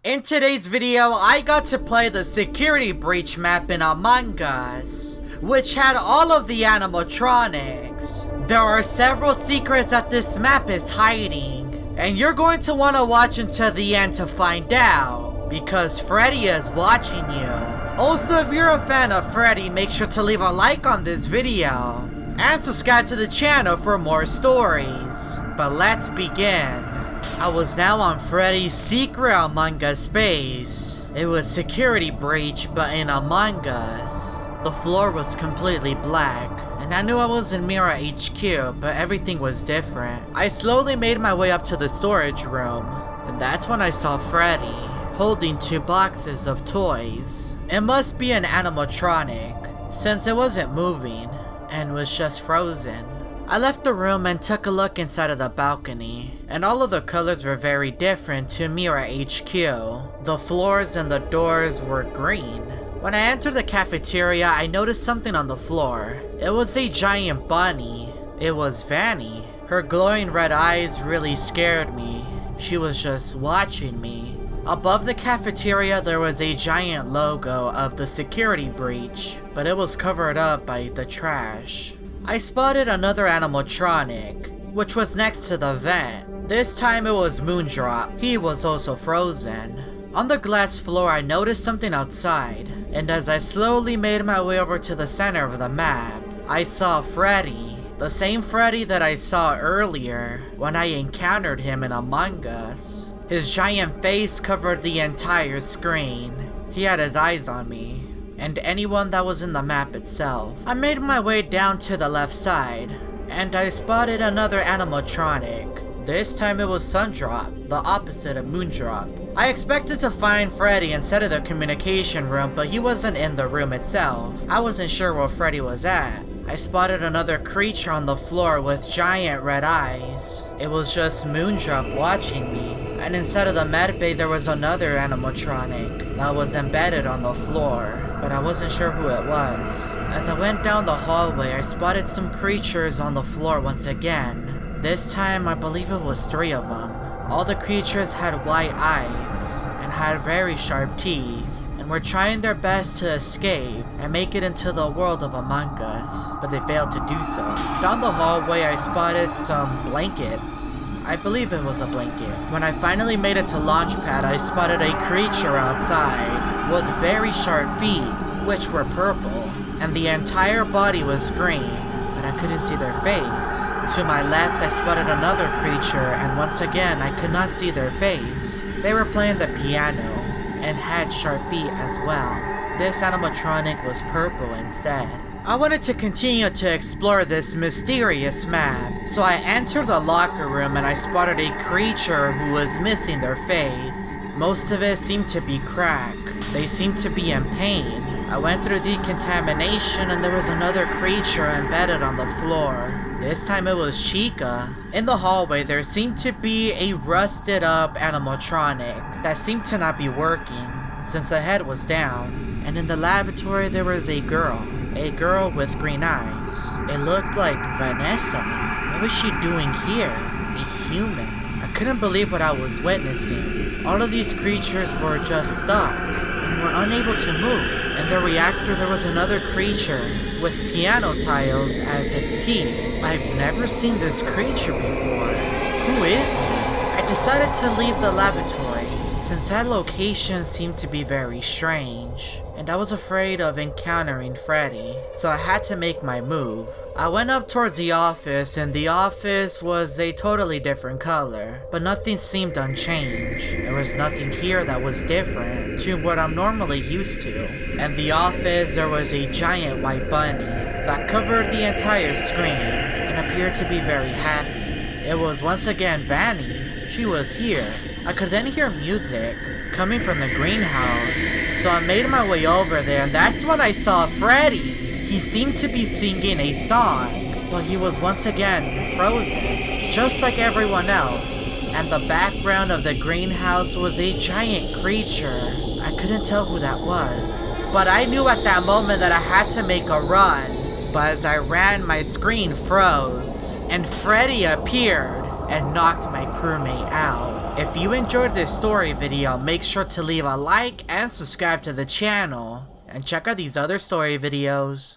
In today's video, I got to play the Security Breach map in Among Us, which had all of the animatronics. There are several secrets that this map is hiding, and you're going to want to watch until the end to find out, because Freddy is watching you. Also, if you're a fan of Freddy, make sure to leave a like on this video, and subscribe to the channel for more stories. But let's begin. I was now on Freddy's secret Among Us base. It was Security Breach, but in Among Us. The floor was completely black, and I knew I was in Mira HQ, but everything was different. I slowly made my way up to the storage room, and that's when I saw Freddy, holding 2 boxes of toys. It must be an animatronic, since it wasn't moving, and was just frozen. I left the room and took a look inside of the balcony, and all of the colors were very different to Mira HQ. The floors and the doors were green. When I entered the cafeteria, I noticed something on the floor. It was a giant bunny. It was Vanny. Her glowing red eyes really scared me. She was just watching me. Above the cafeteria, there was a giant logo of the Security Breach, but it was covered up by the trash. I spotted another animatronic, which was next to the vent. This time it was Moondrop. He was also frozen. On the glass floor, I noticed something outside, and as I slowly made my way over to the center of the map, I saw Freddy. The same Freddy that I saw earlier when I encountered him in Among Us. His giant face covered the entire screen. He had his eyes on me, and anyone that was in the map itself. I made my way down to the left side, and I spotted another animatronic. This time it was Sundrop, the opposite of Moondrop. I expected to find Freddy inside of the communication room, but he wasn't in the room itself. I wasn't sure where Freddy was at. I spotted another creature on the floor with giant red eyes. It was just Moondrop watching me. And inside of the medbay there was another animatronic that was embedded on the floor, but I wasn't sure who it was. As I went down the hallway, I spotted some creatures on the floor once again. This time I believe it was 3 of them. All the creatures had white eyes and had very sharp teeth, and were trying their best to escape and make it into the world of Among Us, but they failed to do so. Down the hallway I spotted some blankets. I believe it was a blanket. When I finally made it to Launchpad, I spotted a creature outside with very sharp feet, which were purple, and the entire body was green, but I couldn't see their face. To my left, I spotted another creature, and once again, I could not see their face. They were playing the piano, and had sharp feet as well. This animatronic was purple instead. I wanted to continue to explore this mysterious map, so I entered the locker room and I spotted a creature who was missing their face. Most of it seemed to be cracked. They seemed to be in pain. I went through decontamination and there was another creature embedded on the floor. This time it was Chica. In the hallway there seemed to be a rusted up animatronic that seemed to not be working since the head was down. And in the laboratory there was a girl with green eyes. It looked like Vanessa. What was she doing here? A human. I couldn't believe what I was witnessing. All of these creatures were just stuck and were unable to move. In the reactor there was another creature with piano tiles as its teeth. I've never seen this creature before. Who is he? I decided to leave the laboratory since that location seemed to be very strange, and I was afraid of encountering Freddy, so I had to make my move. I went up towards the office, and the office was a totally different color, but nothing seemed unchanged. There was nothing here that was different to what I'm normally used to. In the office, there was a giant white bunny that covered the entire screen and appeared to be very happy. It was once again Vanny. She was here. I could then hear music coming from the greenhouse, so I made my way over there, and that's when I saw Freddy. He seemed to be singing a song, but he was once again frozen, just like everyone else. And the background of the greenhouse was a giant creature. I couldn't tell who that was, but I knew at that moment that I had to make a run. But as I ran, my screen froze, and Freddy appeared and knocked my crewmate out. If you enjoyed this story video, make sure to leave a like and subscribe to the channel. And check out these other story videos.